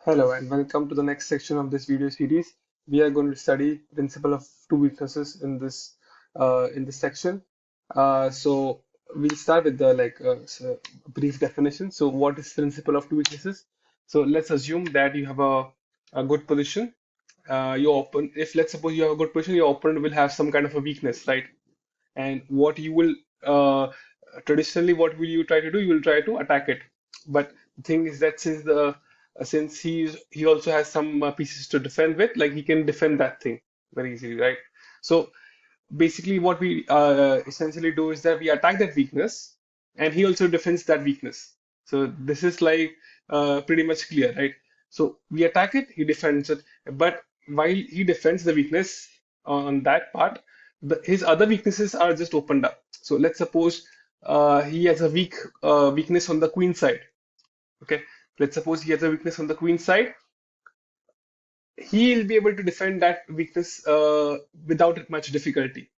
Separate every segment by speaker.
Speaker 1: Hello and welcome to the next section of this video series. We are going to study principle of two weaknesses in this section. So we'll start with the brief definition. So what is principle of two weaknesses? So let's assume that you have a good position. If let's suppose you have a good position, your opponent will have some kind of a weakness, right? And what you will traditionally, what will you try to do? You will try to attack it. But the thing is that since he also has some pieces to defend with, like he can defend that thing very easily, right? So basically, what we essentially do is that we attack that weakness, and he also defends that weakness. So this is like pretty much clear, right? So we attack it, he defends it, but while he defends the weakness on that part, his other weaknesses are just opened up. So let's suppose he has a weakness on the queen side. Okay, let's suppose he has a weakness on the queen side. He'll be able to defend that weakness without much difficulty.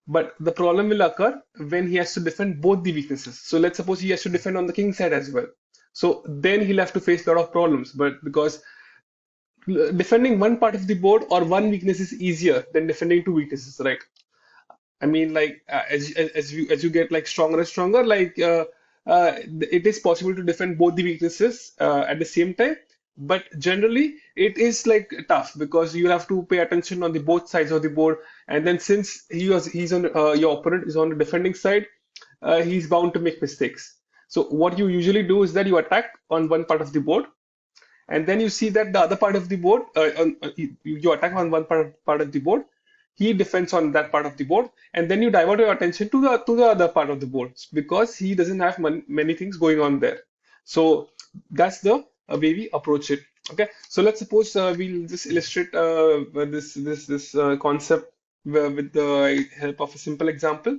Speaker 1: But the problem will occur when he has to defend both the weaknesses. So let's suppose he has to defend on the king side as well. So then he'll have to face a lot of problems. But because defending one part of the board or one weakness is easier than defending two weaknesses, right? I mean, like as you get like stronger and stronger, it is possible to defend both the weaknesses at the same time. But generally, it is like tough because you have to pay attention on the both sides of the board. And then since he's on your opponent is on the defending side, he's bound to make mistakes. So what you usually do is that you attack on one part of the board, and then you see that the other part of the board, you attack on one part of the board, he defends on that part of the board, and then you divert your attention to the other part of the board because he doesn't have many things going on there. So that's the way we approach it. Okay, so let's suppose we'll just illustrate this concept with the help of a simple example.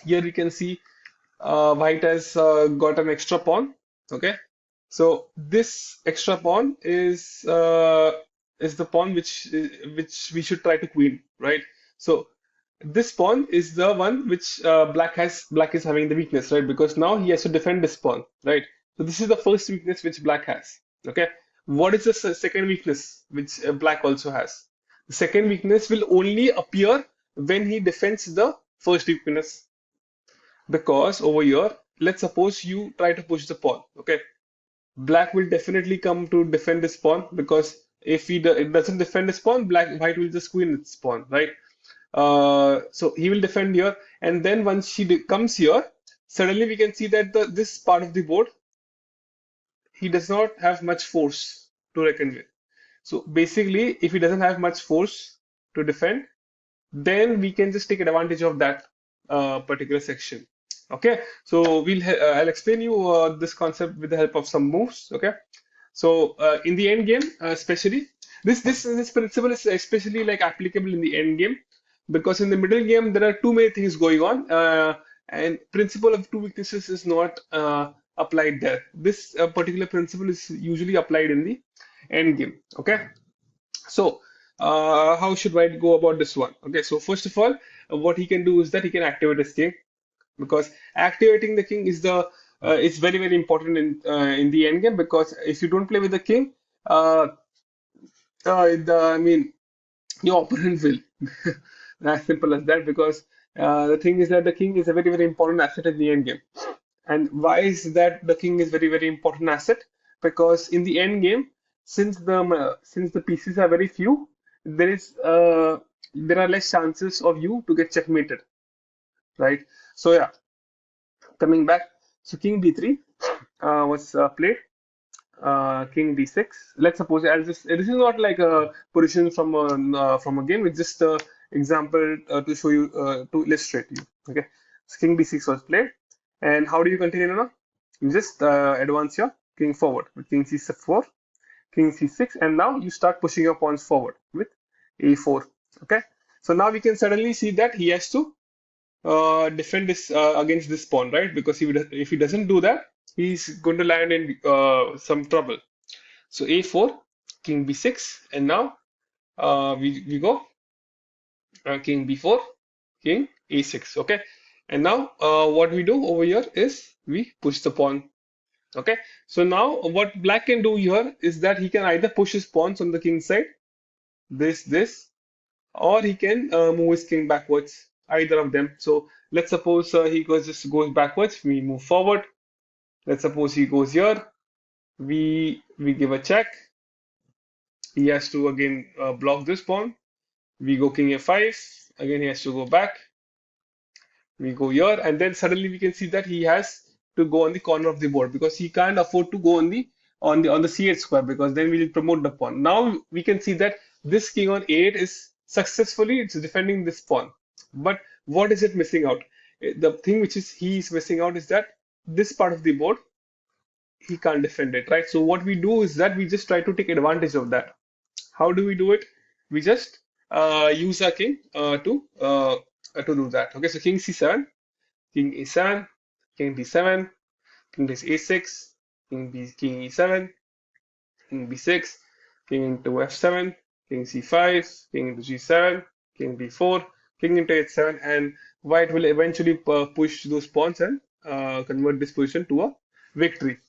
Speaker 1: Here we can see white has got an extra pawn. Okay, so this extra pawn is the pawn which we should try to queen, right? So this pawn is the one which black is having the weakness, right? Because now he has to defend this pawn, right? So this is the first weakness which black has. Okay, what is the second weakness which black also has? The second weakness will only appear when he defends the first weakness, because over here, let's suppose you try to push the pawn. Okay, black will definitely come to defend this pawn because if it doesn't defend this pawn, white will just queen its pawn, right? So he will defend here, and then once comes here, suddenly we can see that this part of the board, he does not have much force to reckon with. So basically, if he doesn't have much force to defend, then we can just take advantage of that particular section. Okay, so I'll explain you this concept with the help of some moves. Okay, so in the end game, especially this principle is especially like applicable in the end game, because in the middle game there are too many things going on, and principle of two weaknesses is not applied there. This particular principle is usually applied in the end game. Okay, so, how should White go about this one? Okay, so first of all, what he can do is that he can activate his king, because activating the king is very important in the end game, because if you don't play with the king, uh, I mean, your opponent will. As simple as that, because the thing is that the king is a very important asset in the end game. And why is that the king is very important asset? Because in the end game, since the pieces are very few, there are less chances of you to get checkmated, right? So yeah, coming back, so king d3 was played. King d6. Let's suppose I'll just this is not like a position from a game. It's just a example to show you to illustrate you. Okay, so king d6 was played, and how do you continue now? You just advance your king forward with king c4, king c6, and now you start pushing your pawns forward with a4. Okay, so now we can suddenly see that he has to defend this against this pawn, right? Because if he doesn't do that, he's going to land in some trouble. So a4, king b6, and now we go king b4, king a6. Okay, and now what we do over here is we push the pawn Okay, so now what black can do here is that he can either push his pawns on the king side, this, or he can move his king backwards, either of them. So let's suppose he goes backwards, we move forward. Let's suppose he goes here, we give a check. He has to again block this pawn. We go king f5. Again, he has to go back. We go here, and then suddenly we can see that he has to go on the corner of the board because he can't afford to go on the c8 square because then we'll promote the pawn. Now we can see that this king on a8 is successfully it's defending this pawn. But what is it missing out? The thing which is he is missing out is that this part of the board he can't defend it, right? So what we do is that we just try to take advantage of that. How do we do it? We just use our king to do that. Okay, so king c7, king a7, king d7, king takes a6, king e7, king b6, king into f7, king c5, king into g7, king b4, king into h7, and white will eventually push those pawns and convert this position to a victory.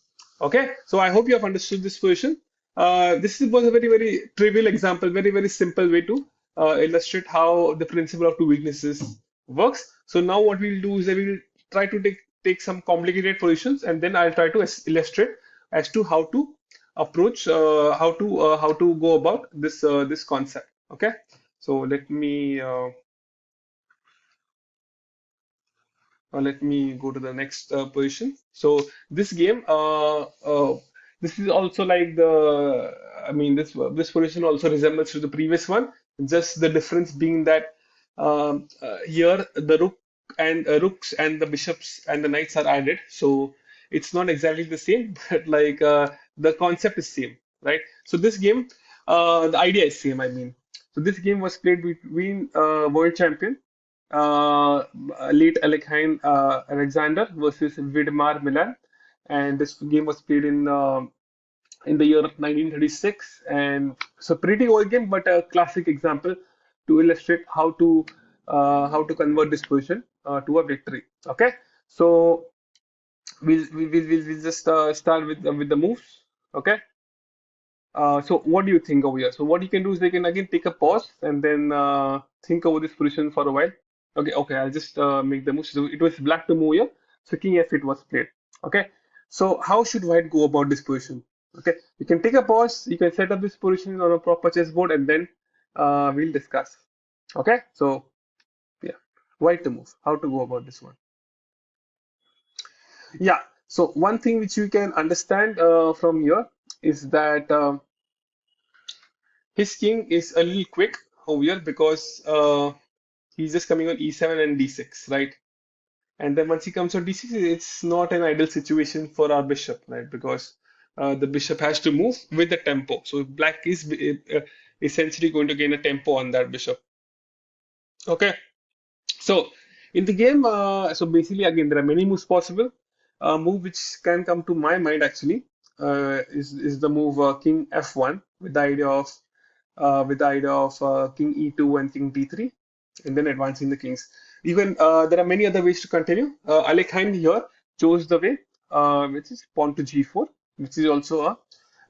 Speaker 1: Okay, so I hope you have understood this position. Was a very trivial example, very simple way to illustrate how the principle of two weaknesses works. So now what we'll do is that we'll try to take some complicated positions, and then I'll try to illustrate as to how to approach how to go about this concept. Okay, so let me go to the next position. So this game, this is also like this position also resembles to the previous one. Just the difference being that here the rooks and the bishops and the knights are added. So it's not exactly the same, but like the concept is same, right? So this game, the idea is same. I mean, so this game was played between world champion late Alexander versus Vidmar Milan, and this game was played in the year 1936, and it's a pretty old game, but a classic example to illustrate how to convert this position to a victory. Okay, so we'll just start with the moves. Okay. So what do you think over here? So what you can do is they can again take a pause and then think over this position for a while. Okay, I'll just make the move. So it was black to move here. So king f8 was played. Okay. So how should white go about this position? Okay, you can take a pause. You can set up this position on a proper chessboard, and then we'll discuss. Okay. So yeah, white to move. How to go about this one? Yeah. So one thing which you can understand from here is that. His king is a little quick over here because he's just coming on e7 and d6, right? And then once he comes on d6, it's not an ideal situation for our bishop, right? Because the bishop has to move with the tempo. So black is essentially going to gain a tempo on that bishop. Okay. So in the game, so basically again there are many moves possible. A move which can come to my mind actually is the move King F1 with the idea of King E2 and King D3, and then advancing the kings. Even there are many other ways to continue. Alekhine here chose the way which is pawn to G4, which is also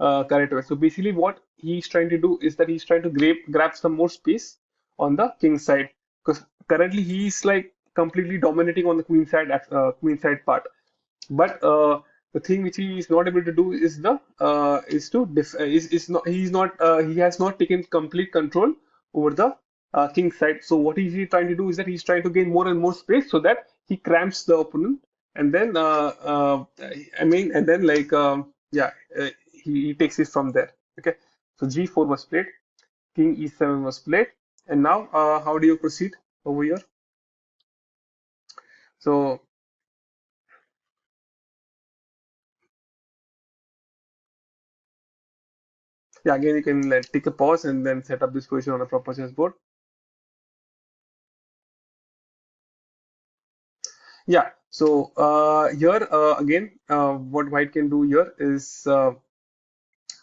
Speaker 1: a correct way. So basically, what he's trying to do is that he's trying to grab some more space on the king side because currently he's like completely dominating on the queen side part. But the thing which he is not able to do is the is to def is not he's not he has not taken complete control over the king side. So what is he trying to do is that he's trying to gain more and more space so that he cramps the opponent, and then and then like he takes it from there. Okay, so g4 was played, king e7 was played, and now how do you proceed over here? So yeah, again you can like take a pause and then set up this position on a proper chessboard. Yeah, so here again, what white can do here is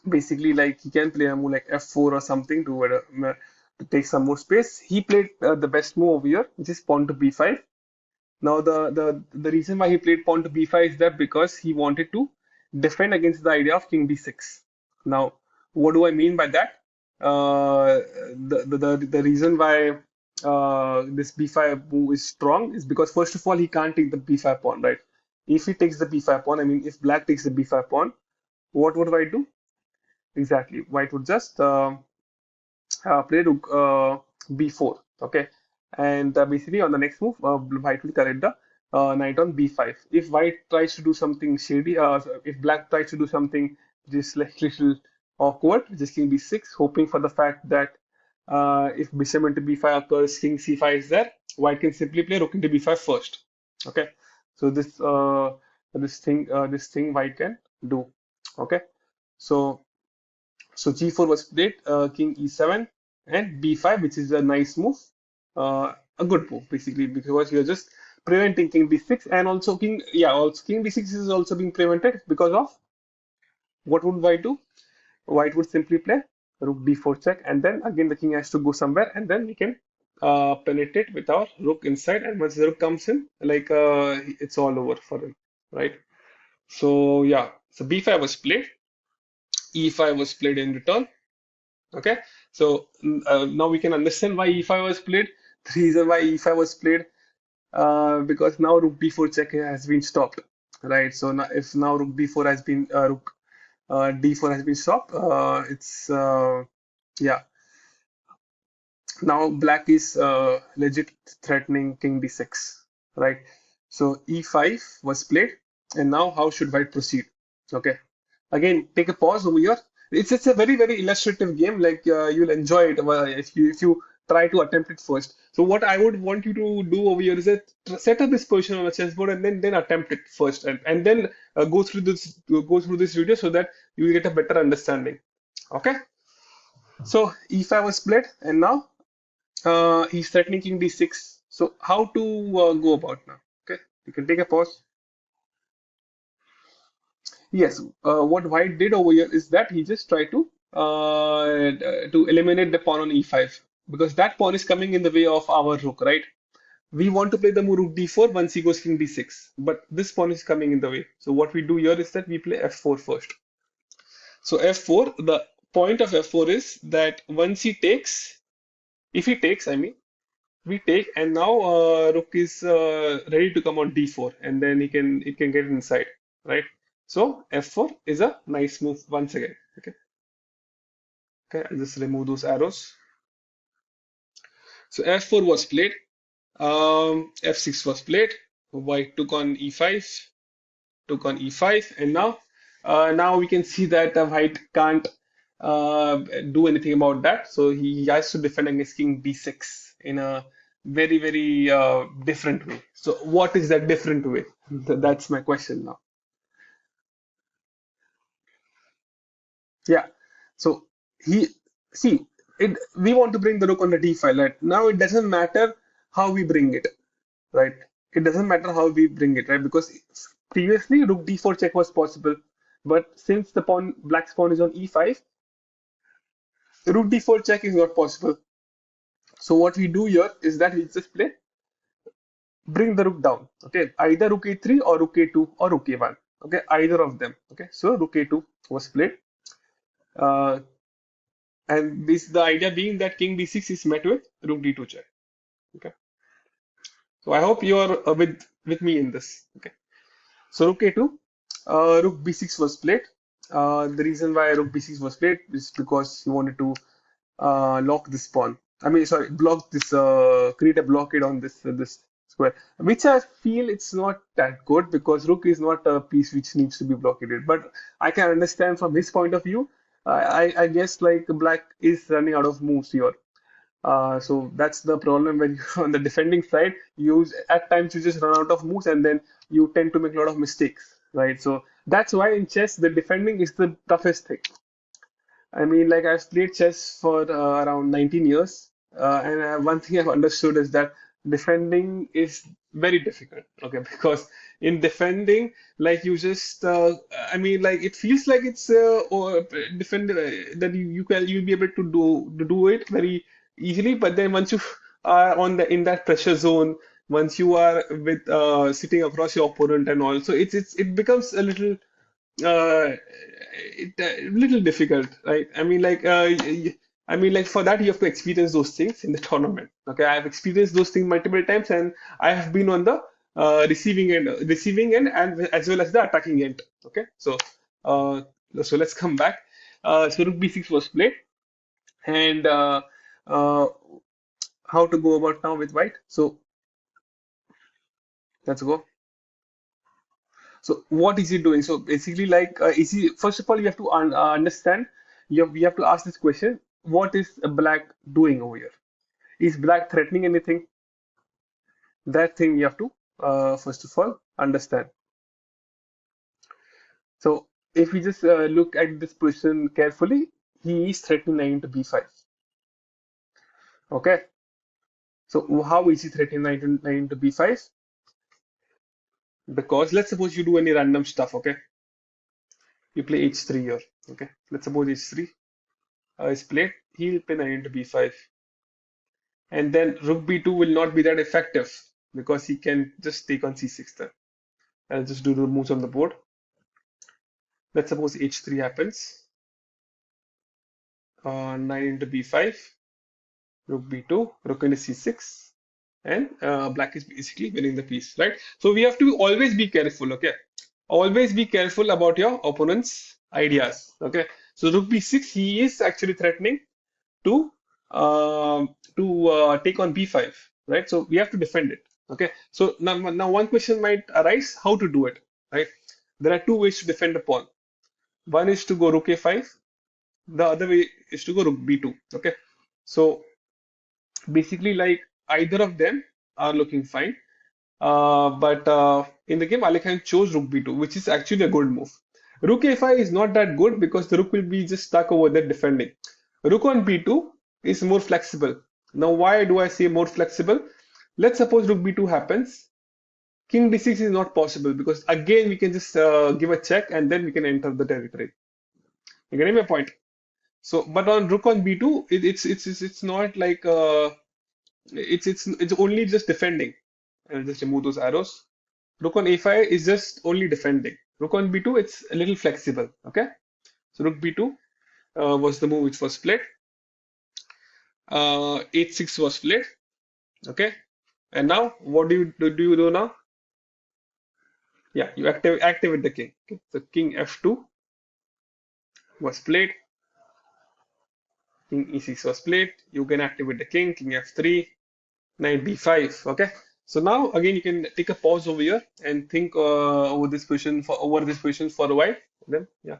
Speaker 1: basically like he can play a move like f4 or something to take some more space. He played the best move over here, which is pawn to b5. Now the reason why he played pawn to b5 is that because he wanted to defend against the idea of king d6. Now, what do I mean by that? Uh, the reason why this b5 move is strong is because first of all he can't take the b5 pawn, right? If he takes the b5 pawn, I mean if black takes the b5 pawn, what would white do? Exactly, white would just play rook b4. Okay, and basically on the next move, white will correct the knight on b5. If white tries to do something shady, if black tries to do something just like little awkward, just king b6, hoping for the fact that if bishop into b5 occurs, king c5 is there, white can simply play rook into b5 first. Okay, so this thing white can do. Okay, so g4 was played, king e7 and b5, which is a nice move, a good move basically because you're just preventing king d6 and also also king d6 is also being prevented because of what would white do? White would simply play rook d4 check and then again the king has to go somewhere and then we can penetrate with our rook inside and once the rook comes in, like it's all over for him, right? So yeah, so b5 was played, e5 was played in return. Okay, so now we can understand why e5 was played. The reason why e5 was played, because now rook b4 check has been stopped, right? So now, if now rook b4 has been rook d4 has been stopped, it's yeah. Now black is legit threatening king d6, right? So e5 was played, and now how should white proceed? Okay, again take a pause over here. It's a very illustrative game. Like you'll enjoy it if you try to attempt it first. So what I would want you to do over here is that set up this position on a chessboard and then attempt it first and then go through this video so that you will get a better understanding. Okay. So e5 was played, and now he's threatening king d6. So how to go about now? Okay, you can take a pause. Yes, what white did over here is that he just tried to eliminate the pawn on e5 because that pawn is coming in the way of our rook, right? We want to play the move rook d4 once he goes king d6, but this pawn is coming in the way. So what we do here is that we play f4 first. So f4, the point of f4 is that once he takes, if he takes, I mean, we take, and now rook is ready to come on d4, and then it can get inside, right? So f4 is a nice move once again. Okay, okay, I'll just remove those arrows. So f4 was played, f6 was played, white took on e5, and now we can see that white can't do anything about that. So he has to defend against king d6 in a very different way. So what is that different way? That's my question now. Yeah. So he see it. We want to bring the rook on the d file. Right now, it doesn't matter how we bring it. Right. It doesn't matter how we bring it. Right. Because previously rook d4 check was possible, but since the pawn black's pawn is on e5, rook d4 check is not possible. So what we do here is that we just play bring the rook down. Okay, either rook a3 or rook a2 or rook a1. Okay, either of them. Okay, so rook a2 was played. Uh, and this the idea being that king d6 is met with rook d2 check. Okay, so I hope you are with me in this. Okay, so rook a2, rook b6 was played. The reason why rook b6 was played is because you wanted to lock this pawn. I mean, sorry, block this, create a blockade on this square, which I feel it's not that good because rook is not a piece which needs to be blockaded. But I can understand from his point of view. I guess like black is running out of moves here. So that's the problem when you're on the defending side. You at times you just run out of moves and then you tend to make a lot of mistakes, right? So that's why in chess the defending is the toughest thing. I mean, like I've played chess for around 19 years, and one thing I've understood is that defending is very difficult. Okay, because in defending, like you just, I mean, like it feels like it's or defend that you'll be able to do it very easily, but then once you are on the in that pressure zone, once you are with sitting across your opponent and all, so it becomes a little little difficult, right? I mean, like for that you have to experience those things in the tournament. Okay, I have experienced those things multiple times, and I have been on the receiving end, and as well as the attacking end. Okay, uh, so let's come back. So Rook B6 was played, and uh, how to go about now with white? So let's go. So what is he doing? So basically, like, is he first of all you have to understand. We have to ask this question: what is black doing over here? Is black threatening anything? That thing you have to first of all understand. So if we just look at this position carefully, he is threatening knight into b5. Okay. So how is he threatening knight into b5? Because let's suppose you do any random stuff. Okay. You play h3 here. Okay. Let's suppose h3 is played. He'll play knight into b5. And then rook b2 will not be that effective because he can just take on c6 then. I'll just do the moves on the board. Let's suppose h3 happens. Knight into b5, rook b2, rook into c6, and black is basically winning the piece, right? So we have to always be careful, okay? Always be careful about your opponent's ideas, okay? So rook b6, he is actually threatening to take on b5, right? So we have to defend it. Okay. So now one question might arise: how to do it, right? There are two ways to defend a pawn. One is to go rook a5. The other way is to go rook b2. Okay. So basically, like either of them are looking fine. But in the game, Ali Khan chose rook b2, which is actually a good move. Rook a5 is not that good because the rook will be just stuck over there defending. Rook on b2 is more flexible. Now, why do I say more flexible? Let's suppose rook b2 happens. King d6 is not possible because again we can just give a check and then we can enter the territory. You getting my point? So, but on rook on b2, it's not like it's only just defending. I'll just remove those arrows. Rook on a5 is just only defending. Rook on b2, it's a little flexible. Okay, so rook b2 was the move which was played. H6 was played. Okay, and now what do you do now? Yeah, you activate the king. Okay, so king f2 was played. King e6 was played. You can activate the king. King f3, knight b5. Okay. So now again you can take a pause over here and think over this position for a while. Then yeah.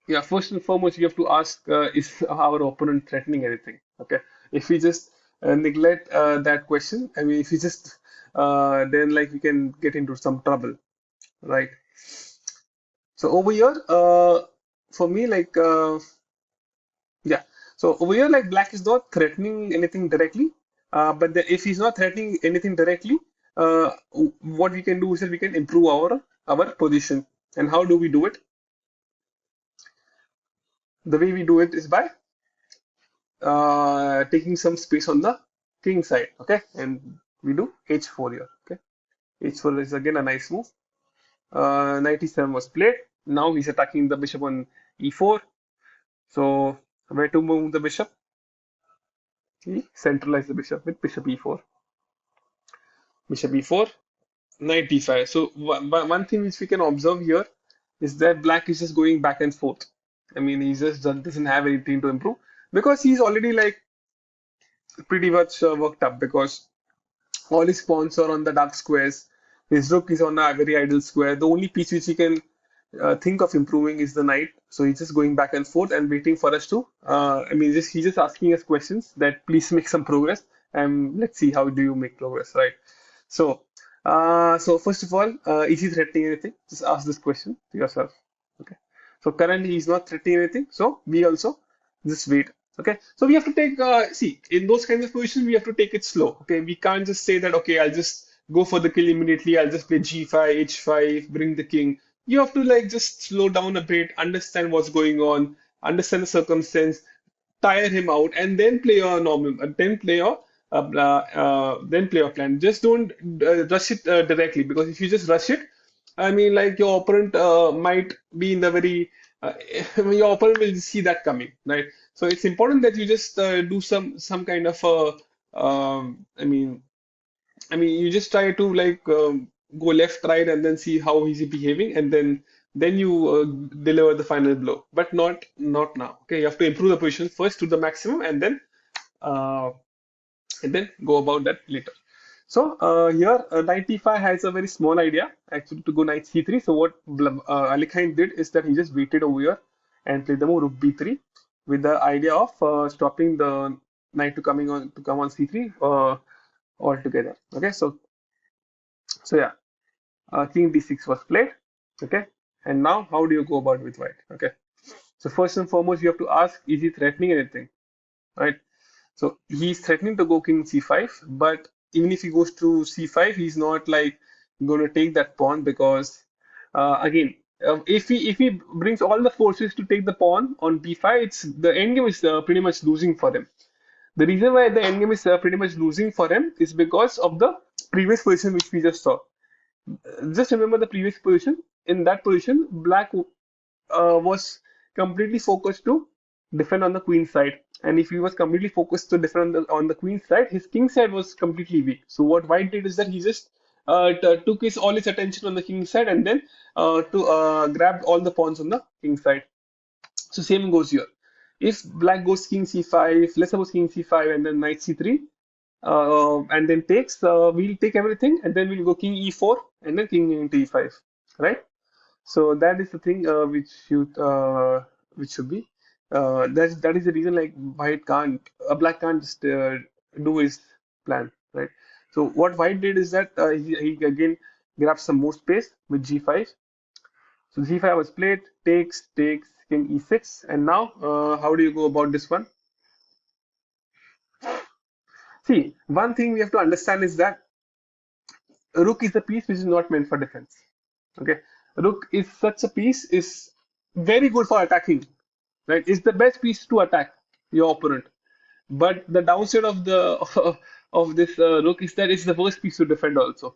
Speaker 1: Yeah, first and foremost, you have to ask is our opponent threatening anything? Okay, if we just neglect that question, I mean, if we just then like we can get into some trouble, right? So over here, for me, like yeah, so over here, like black is not threatening anything directly, but if he's not threatening anything directly, what we can do is that we can improve our position. And how do we do it? The way we do it is by taking some space on the king side, okay? And we do h4 here, okay? H4 is again a nice move. 97 was played. Now he's attacking the bishop on e4. So where to move the bishop? He centralize the bishop with bishop e4. Bishop e4, knight d5. So one thing which we can observe here is that black is just going back and forth. I mean, he just doesn't have anything to improve because he's already like pretty much worked up because all his pawns are on the dark squares. His rook is on a very idle square. The only piece which he can think of improving is the knight. So he's just going back and forth and waiting for us to. I mean, he's just asking us questions that please make some progress and let's see how do you make progress, right? So, so first of all, is he threatening anything? Just ask this question to yourself. Okay. So currently he's not threatening anything. So we also just wait. Okay. So we have to take see in those kinds of positions we have to take it slow. Okay. We can't just say that okay I'll just go for the kill immediately. I'll just play g5, h5, bring the king. You have to like just slow down a bit, understand what's going on, understand the circumstance, tire him out, and then play your normal, then play your then play your plan. Just don't rush it directly, because if you just rush it, I mean, like your opponent might be in the very your opponent will see that coming, right? So it's important that you just do some kind of you just try to like go left, right, and then see how he's behaving, and then you deliver the final blow. But not now. Okay, you have to improve the position first to the maximum, uh, and then go about that later. So here, knight e5 has a very small idea actually to go knight c3. So what Ali Khan did is that he just waited over here and played the move rook b3 with the idea of stopping the knight to come on c3 altogether. Okay, so yeah, king d6 was played. Okay, and now how do you go about with white? Okay, so first and foremost, you have to ask: is he threatening anything? Right. So he's threatening to go king c5, but even if he goes to c5, he's not like going to take that pawn because again, if he brings all the forces to take the pawn on b5, it's the endgame is pretty much losing for him. The reason why the endgame is pretty much losing for him is because of the previous position which we just saw. Just remember the previous position. In that position, black was completely focused to defend on the queen side. And if he was completely focused to defend on the queen side, his king side was completely weak. So what white did is that he just took all his attention on the king side and then to grabbed all the pawns on the king side. So same goes here. If black goes king c5, let's suppose king c5 and then knight c3, and then takes, we'll take everything and then we'll go king e4 and then king into e5, right? So that is the thing which should be. That is the reason like white can't, black can't just do his plan, right? So what white did is that he again grabbed some more space with g5. So g5 was played, takes king e6, and now how do you go about this one? See, one thing we have to understand is that rook is a piece which is not meant for defense. Okay, rook is such a piece is very good for attacking, right? It's the best piece to attack your opponent. But the downside of the of this rook is that it's the worst piece to defend also.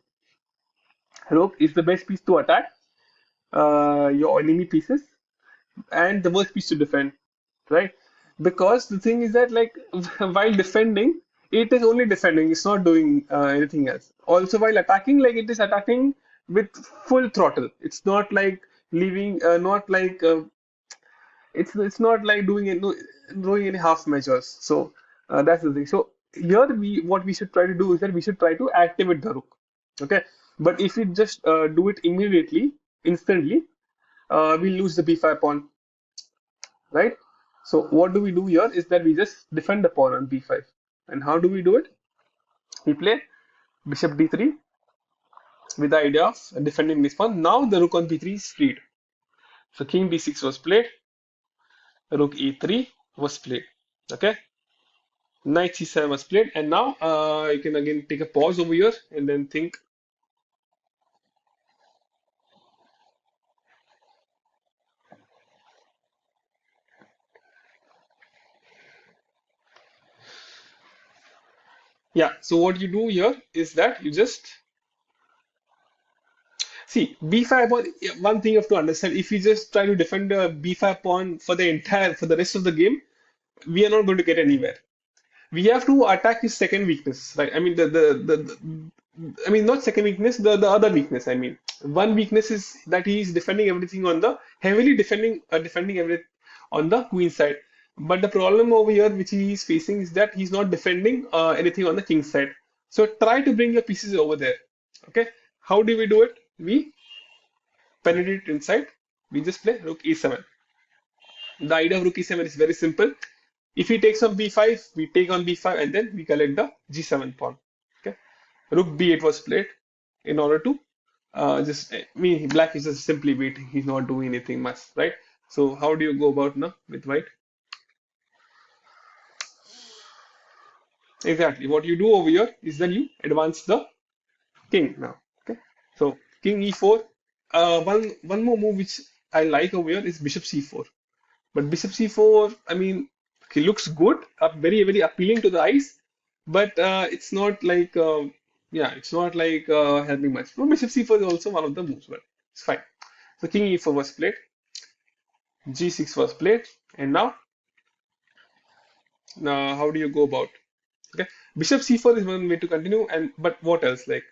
Speaker 1: Rook is the best piece to attack your enemy pieces and the worst piece to defend, right? Because the thing is that like while defending, it is only defending, it's not doing anything else. Also while attacking, like it is attacking with full throttle. It's not like leaving, not like it's not like doing any half measures. So that's the thing. So here we what we should try to do is that we should try to activate the rook. Okay, but if we just do it immediately, instantly, we lose the b5 pawn, right? So what do we do here is that we just defend the pawn on b5. And how do we do it? We play bishop d3 with the idea of defending this pawn. Now the rook on b3 is freed. So king d6 was played, rook e3 was played. Okay, knight c7 was played, and now you can again take a pause over here and then think. Yeah, so what you do here is that you just see b5 pawn. One thing you have to understand: if you just try to defend the b5 pawn for the rest of the game, we are not going to get anywhere. We have to attack his second weakness, right? I mean I mean not second weakness, the other weakness. I mean one weakness is that he is defending everything on the heavily defending everything on the queen side. But the problem over here which he is facing is that he's not defending anything on the king side. So try to bring your pieces over there. Okay, how do we do it? We penetrate inside. We just play rook e7. The idea of rook e7 is very simple. If he takes on b5, we take on b5 and then we collect the g7 pawn. Okay, rook b8 was played in order to black is just simply waiting. He's not doing anything much, right? So how do you go about now with white? Exactly. What you do over here is that you advance the king now. Okay, so king e4. One more move which I like over here is bishop c4. But bishop c4, I mean, he looks good, very very appealing to the eyes. but it's not like yeah, it's not like helping much. No, bishop c4 is also one of the moves, but it's fine. So king e4 was played, g6 was played, and now how do you go about? Okay, bishop c4 is one way to continue, and but what else? Like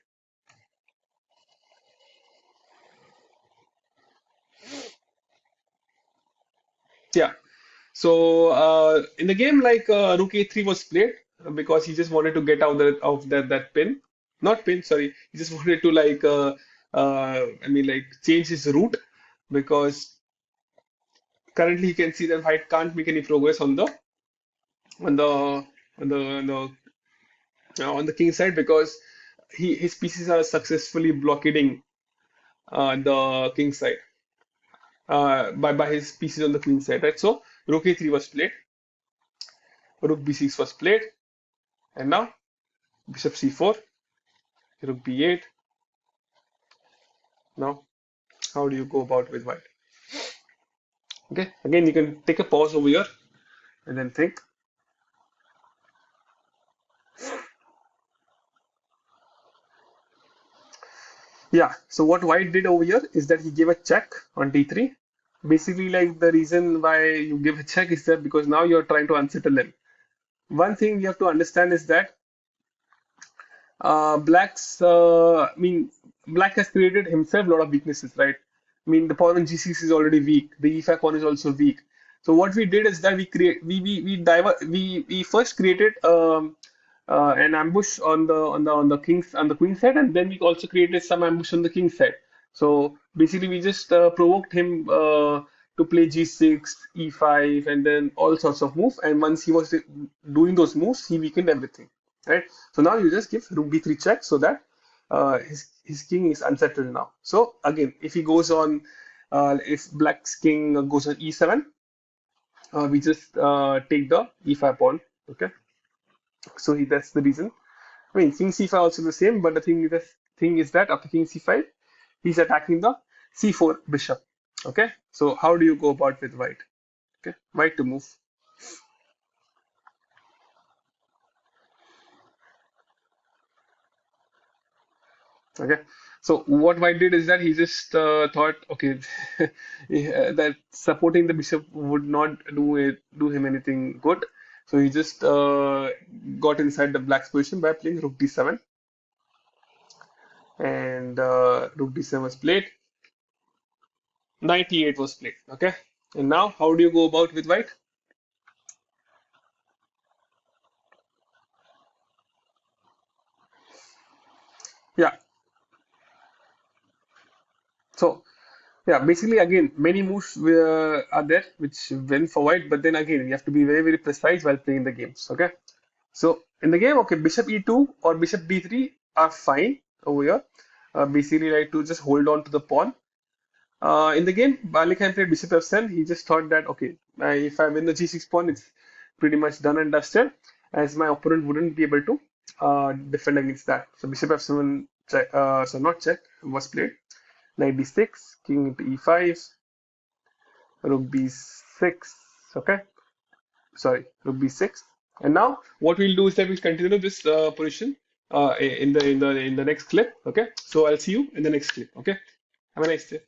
Speaker 1: yeah, so in the game, like rook a3 was played because he just wanted to get out that pin, not pin, sorry. He just wanted to like I mean like change his route because currently you can see that white can't make any progress on the on the king side because his pieces are successfully blockading the king side by his pieces on the queen side, right? So rook a3 was played, rook b6 was played, and now bishop c4, rook b8. Now, how do you go about with white? Okay, again, you can take a pause over here and then think. Yeah, so what white did over here is that he gave a check on d3. Basically, like the reason why you give a check is that because now you're trying to unsettle him. One thing you have to understand is that black has created himself a lot of weaknesses, right? I mean, the pawn on g6 is already weak. The e5 pawn is also weak. So what we did is that we first created an ambush on the king's on the queen side, and then we also created some ambush on the king side. So basically, we just provoked him to play g6, e5, and then all sorts of moves. And once he was doing those moves, he weakened everything, right? So now you just give rook b3 check so that his king is unsettled now. So again, if he goes on, if black's king goes on e7, we just take the e5 pawn. Okay, so that's the reason. I mean, king c5 also the same, but the thing is that after king c5, he's attacking the c4 bishop. Okay, so how do you go about with white? Okay, white to move. Okay, so what White did is that he just thought, okay, that supporting the bishop would not do him anything good. So he just got inside the black's position by playing rook d7, and rook d7 was played. Knight e8 was played. Okay, and now how do you go about with White? Yeah, so yeah, basically again many moves are there which win for White, but then again you have to be very very precise while playing the games. Okay. So in the game, okay, bishop e2 or bishop d3 are fine over here. Basically, like to just hold on to the pawn. In the game, Balikhan played bishop f7. He just thought that okay, if I win the g6 pawn, it's pretty much done and dusted, as my opponent wouldn't be able to defend against that. So bishop f7, check, so not check, was played. Knight d6, king into e5, rook b6. Okay, sorry, rook b6. And now what we'll do is that we'll continue this position in the next clip. Okay, so I'll see you in the next clip. Okay, have a nice day.